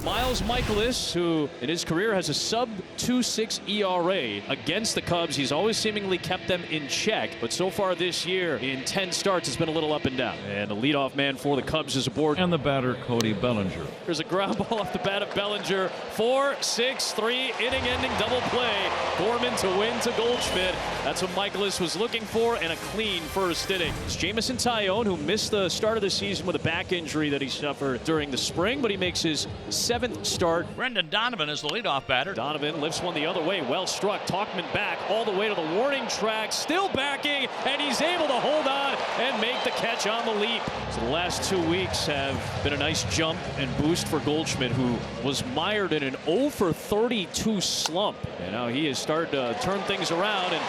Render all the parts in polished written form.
Miles Michaelis, who in his career has a sub-2.6 ERA. Against the Cubs, he's always seemingly kept them in check, but so far this year, in 10 starts, it's been a little up and down. And the leadoff man for the Cubs is aboard. And the batter, Cody Bellinger. There's a ground ball off the bat of Bellinger. 4-6-3 inning-ending double play. Gorman to win to Goldschmidt. That's what Michaelis was looking for, and a clean first inning. It's Jameson Taillon, who missed the start of the season with a back injury that he suffered during the spring, but he makes his 7th start. Brendan Donovan is the leadoff batter. Donovan lifts one the other way. Well struck. Talkman back all the way to the warning track. Still backing, and he's able to hold on and make the catch on the leap. So the last 2 weeks have been a nice jump and boost for Goldschmidt, who was mired in an 0-for-32 slump. And now he has started to turn things around, and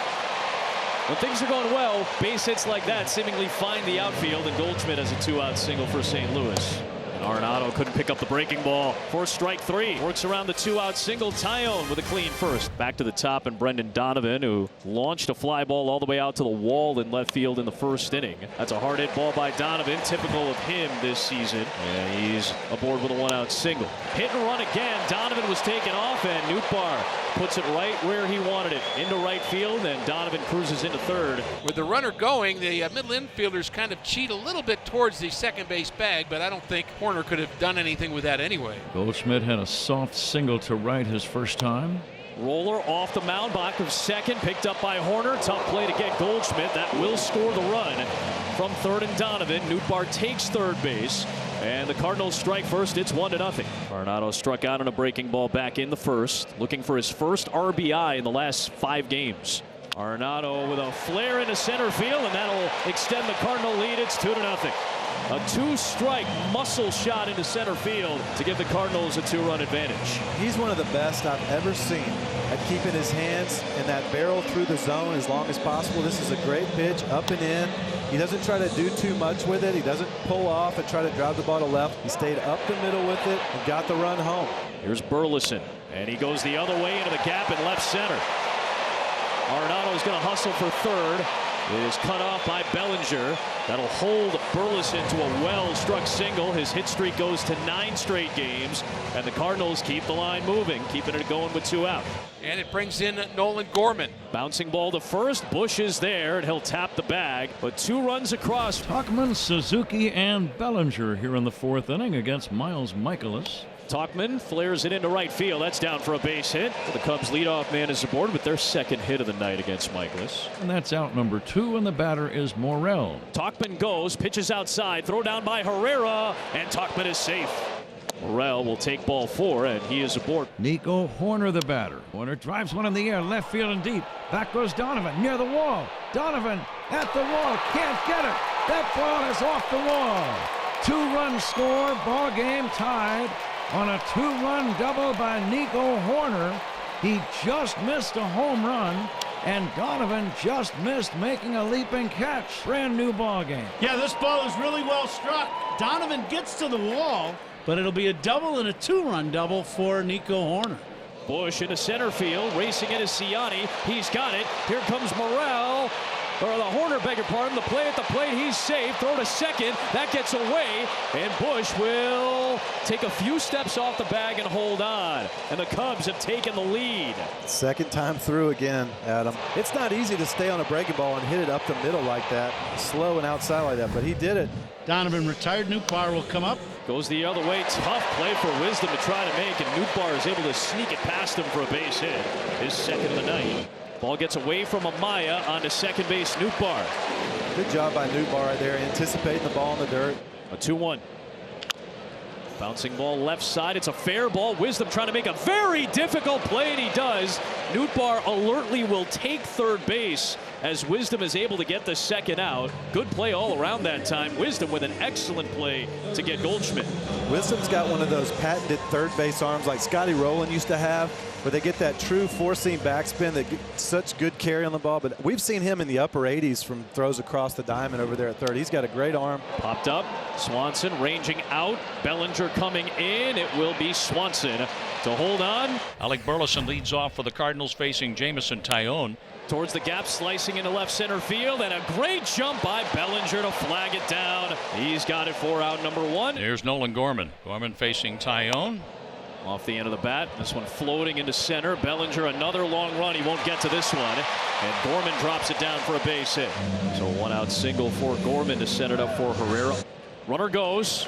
when things are going well, base hits like that seemingly find the outfield, and Goldschmidt has a 2-out single for St. Louis. Arenado couldn't pick up the breaking ball for strike 3. Works around the 2-out single. Taillon with a clean first. Back to the top, and Brendan Donovan, who launched a fly ball all the way out to the wall in left field in the first inning. That's a hard hit ball by Donovan, typical of him this season. And he's aboard with a 1-out single. Hit and run again. Donovan was taken off, and Nootbaar puts it right where he wanted it, into right field, and Donovan cruises into third. With the runner going, the middle infielders kind of cheat a little bit towards the second base bag, but I don't think Horner could have done anything with that anyway. Goldschmidt had a soft single to right his first time. Roller off the mound, back of second, picked up by Horner. Tough play to get Goldschmidt. That will score the run from third and Donovan. Nootbaar takes third base, and the Cardinals strike first. It's 1-0. Arenado struck out on a breaking ball back in the first, looking for his first RBI in the last 5 games. Arenado with a flare into center field, and that'll extend the Cardinal lead. It's 2-0. A 2-strike muscle shot into center field to give the Cardinals a 2-run advantage. He's one of the best I've ever seen at keeping his hands in that barrel through the zone as long as possible. This is a great pitch, up and in. He doesn't try to do too much with it. He doesn't pull off and try to drive the ball to left. He stayed up the middle with it and got the run home. Here's Burleson, and he goes the other way into the gap in left center. Arenado's going to hustle for third. It is cut off by Bellinger. That'll hold Burleson to a well-struck single. His hit streak goes to 9 straight games, and the Cardinals keep the line moving, keeping it going with 2 out. And it brings in Nolan Gorman. Bouncing ball to first. Bush is there, and he'll tap the bag, but 2 runs across. Talkman, Suzuki, and Bellinger here in the 4th inning against Miles Michaelis. Talkman flares it into right field. That's down for a base hit. The Cubs leadoff man is aboard with their 2nd hit of the night against Michaelis. And that's out number 2, and the batter is Morel. Talkman goes, pitches outside, throw down by Herrera, and Talkman is safe. Morel will take ball 4, and he is aboard. Nico Horner, the batter. Horner drives one in the air, left field and deep. Back goes Donovan, near the wall. Donovan at the wall, can't get it. That ball is off the wall. 2-run score, ball game tied on a 2-run double by Nico Horner. He just missed a home run, and Donovan just missed making a leaping catch. Brand new ball game. Yeah, this ball is really well struck. Donovan gets to the wall, but it'll be a double and a 2-run double for Nico Horner. Bush into center field, racing into Ciani. He's got it. Here comes Morel. Or the Horner, beg your pardon. The play at the plate. He's safe. Throw to second. That gets away. And Bush will take a few steps off the bag and hold on. And the Cubs have taken the lead. 2nd time through again, Adam. It's not easy to stay on a breaking ball and hit it up the middle like that. Slow and outside like that, but he did it. Donovan retired. Nootbaar will come up. Goes the other way. Tough play for Wisdom to try to make. And Nootbaar is able to sneak it past him for a base hit. His 2nd of the night. Ball gets away from Amaya onto second base. Nootbaar. Good job by Nootbaar right there, anticipating the ball in the dirt. A 2-1. Bouncing ball left side. It's a fair ball. Wisdom trying to make a very difficult play, and he does. Nootbaar alertly will take third base as Wisdom is able to get the 2nd out. Good play all around that time. Wisdom with an excellent play to get Goldschmidt. Wisdom's got one of those patented third base arms like Scotty Rowland used to have, where they get that true 4-seam backspin that gets such good carry on the ball. But we've seen him in the upper 80s from throws across the diamond over there at third. He's got a great arm. Popped up. Swanson ranging out. Bellinger coming in. It will be Swanson to hold on. Alec Burleson leads off for the Cardinals, facing Jameson Taillon. Towards the gap, slicing into left center field, and a great jump by Bellinger to flag it down. He's got it for out number 1. Here's Nolan Gorman. Gorman facing Taillon. Off the end of the bat. This one floating into center. Bellinger, another long run. He won't get to this one. And Gorman drops it down for a base hit. So 1-out single for Gorman to set it up for Herrera. Runner goes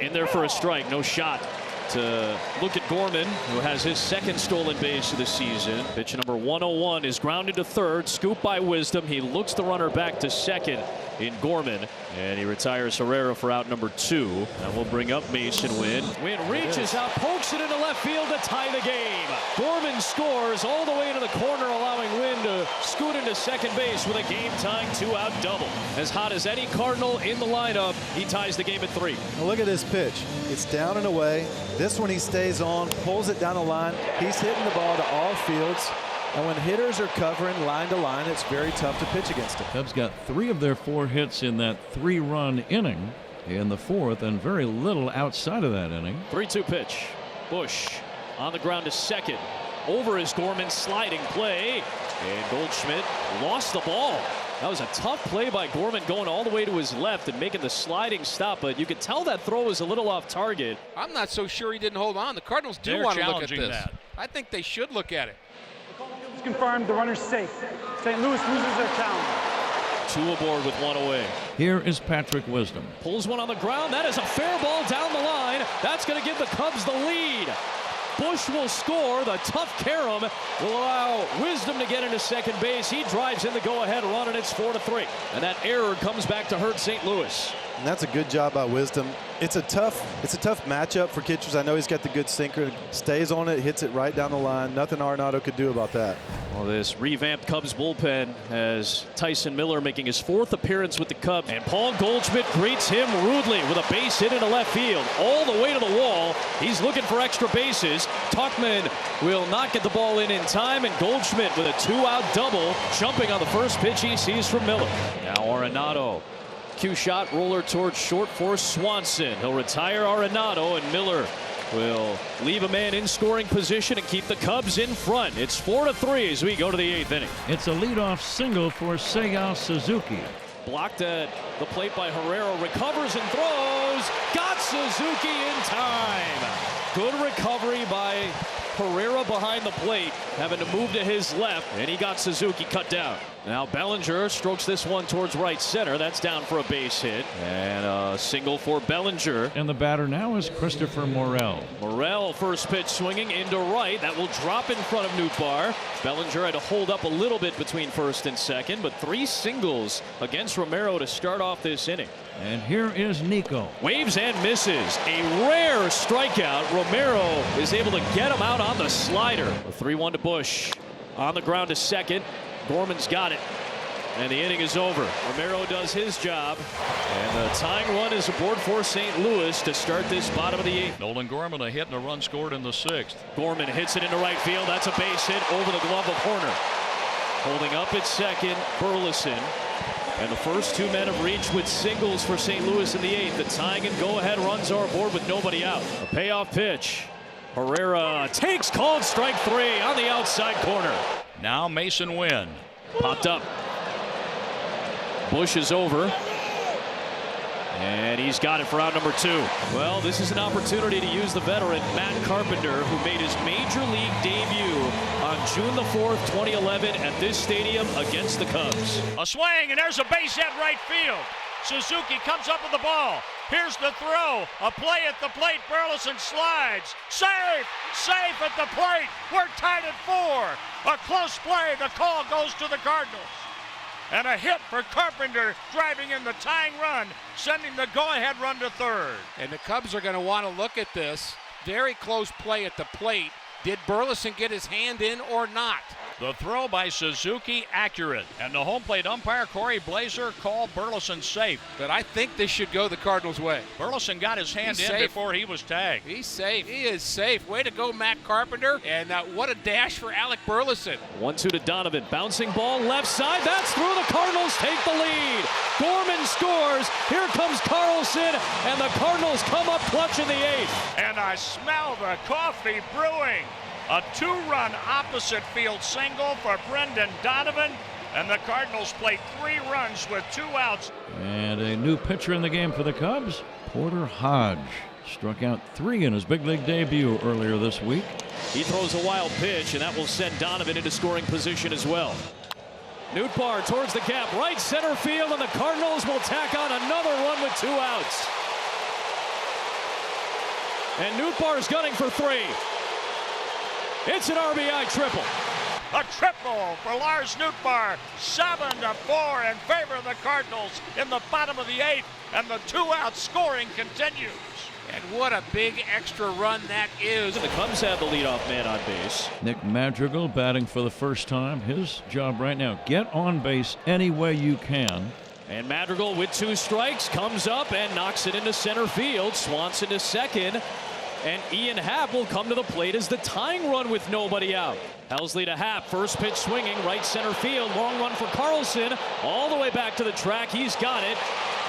in there for a strike. No shot to look at Gorman, who has his second stolen base of the season. Pitch number 101 is grounded to third. Scoop by Wisdom. He looks the runner back to second in Gorman, and he retires Herrera for out number 2. And we'll bring up Mason Wynn. Wynn reaches out, pokes it into left field to tie the game. Gorman scores all the way to the corner, allowing Wynn to scoot into second base with a game-tying 2-out double. As hot as any Cardinal in the lineup, he ties the game at 3. Now look at this pitch. It's down and away. This one he stays on, pulls it down the line. He's hitting the ball to all fields. And when hitters are covering line to line, it's very tough to pitch against him. Cubs got 3 of their 4 hits in that 3-run inning in the 4th, and very little outside of that inning. 3-2 pitch. Bush on the ground to second. Over is Gorman, sliding play. And Goldschmidt lost the ball. That was a tough play by Gorman, going all the way to his left and making the sliding stop, but you could tell that throw was a little off target. I'm not so sure he didn't hold on. The Cardinals do want to look at this. That. I think they should look at it. It's confirmed the runner's safe. St. Louis loses their challenge. 2 aboard with 1 away. Here is Patrick Wisdom. Pulls one on the ground. That is a fair ball down the line. That's going to give the Cubs the lead. Bush will score. The tough carom will allow Wisdom to get into second base. He drives in the go-ahead run, and it's 4-3. And that error comes back to hurt St. Louis. And that's a good job by Wisdom. It's a tough matchup for pitchers. I know he's got the good sinker. Stays on it, hits it right down the line. Nothing Arenado could do about that. Well, this revamped Cubs bullpen has Tyson Miller making his 4th appearance with the Cubs. And Paul Goldschmidt greets him rudely with a base hit into left field. All the way to the wall. He's looking for extra bases. Tauchman will not get the ball in time. And Goldschmidt with a 2-out double, jumping on the first pitch he sees from Miller. Now Arenado. Cue shot, roller towards short for Swanson. He'll retire Arenado, and Miller will leave a man in scoring position and keep the Cubs in front. It's 4-3 as we go to the 8th inning. It's a leadoff single for Seiya Suzuki. Blocked at the plate by Herrera, recovers and throws. Got Suzuki in time. Good recovery by Herrera behind the plate, having to move to his left, and he got Suzuki cut down. Now Bellinger strokes this one towards right center. That's down for a base hit. And a single for Bellinger. And the batter now is Christopher Morel. Morel, first pitch swinging into right. That will drop in front of Nootbaar. Bellinger had to hold up a little bit between first and second, but 3 singles against Romero to start off this inning. And here is Nico. Waves and misses. A rare strikeout. Romero is able to get him out on the slider. A 3-1 to Bush. On the ground to second. Gorman's got it. And the inning is over. Romero does his job. And the tying run is aboard for St. Louis to start this bottom of the 8th. Nolan Gorman a hit and a run scored in the 6th. Gorman hits it into right field. That's a base hit over the glove of Horner. Holding up at second, Burleson. And the first 2 men have reached with singles for St. Louis in the 8th. The tying and go-ahead runs are aboard with nobody out. A payoff pitch. Herrera takes called strike 3 on the outside corner. Now Mason Wynn. Popped up. Bush is over. And he's got it for out number 2. Well, this is an opportunity to use the veteran Matt Carpenter, who made his major league debut on June the 4th, 2011 at this stadium against the Cubs. A swing, and there's a base hit right field. Suzuki comes up with the ball. Here's the throw. A play at the plate. Burleson slides. Safe! Safe at the plate. We're tied at 4. A close play. The call goes to the Cardinals. And a hit for Carpenter, driving in the tying run, sending the go-ahead run to third. And the Cubs are going to want to look at this. Very close play at the plate. Did Burleson get his hand in or not? The throw by Suzuki accurate. And the home plate umpire, Corey Blazer, called Burleson safe. But I think this should go the Cardinals' way. Burleson got his hand in safe before he was tagged. He's safe. He is safe. Way to go, Matt Carpenter. And what a dash for Alec Burleson. 1-2 to Donovan. Bouncing ball left side. That's through. The Cardinals take the lead. Gorman scores. Here comes Carlson. And the Cardinals come up clutch in the 8th. And I smell the coffee brewing. A 2-run opposite field single for Brendan Donovan, and the Cardinals play 3 runs with 2 outs. And a new pitcher in the game for the Cubs, Porter Hodge. Struck out 3 in his big league debut earlier this week. He throws a wild pitch, and that will send Donovan into scoring position as well. Nootbaar towards the gap, right center field, and the Cardinals will tack on another run with 2 outs. And Nootbaar's gunning for 3. It's an RBI triple. A triple for Lars Nootbaar. 7-4 in favor of the Cardinals in the bottom of the 8th, and the 2-out scoring continues. And what a big extra run that is. The Cubs have the leadoff man on base. Nick Madrigal batting for the first time. His job right now, get on base any way you can. And Madrigal with 2 strikes comes up and knocks it into center field. Swanson to second. And Ian Happ will come to the plate as the tying run with nobody out. Helsley to Happ, first pitch swinging, right center field, long run for Carlson, all the way back to the track. He's got it.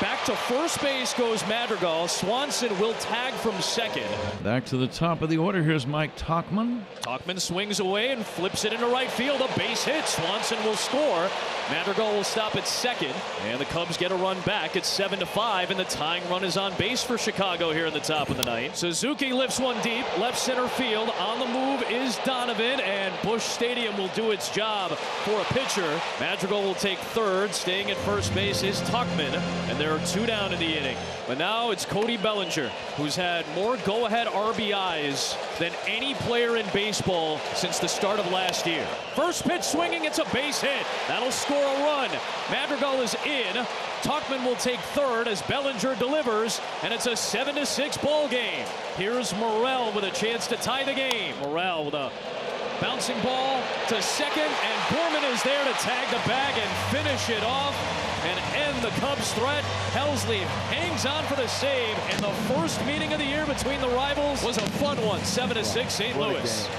Back to first base goes Madrigal. Swanson will tag from second. Back to the top of the order. Here's Mike Tauchman. Tauchman swings away and flips it into right field. A base hit. Swanson will score. Madrigal will stop at second. And the Cubs get a run back. It's 7-5, and the tying run is on base for Chicago here in the top of the 9th. Suzuki lifts one deep, left center field. On the move is Donovan, and Busch Stadium will do its job for a pitcher. Madrigal will take third. Staying at first base is Tauchman, and there are 2 down in the inning. But now it's Cody Bellinger, who's had more go-ahead RBIs than any player in baseball since the start of last year. First pitch swinging, it's a base hit. That'll score a run. Madrigal is in. Tauchman will take third as Bellinger delivers, and it's a 7-6 ball game. Here's Morel with a chance to tie the game. Morel with a bouncing ball to second, and Gorman is there to tag the bag and finish it off and end the Cubs' threat. Helsley hangs on for the save, and the first meeting of the year between the rivals was a fun one. 7-6 St. Louis.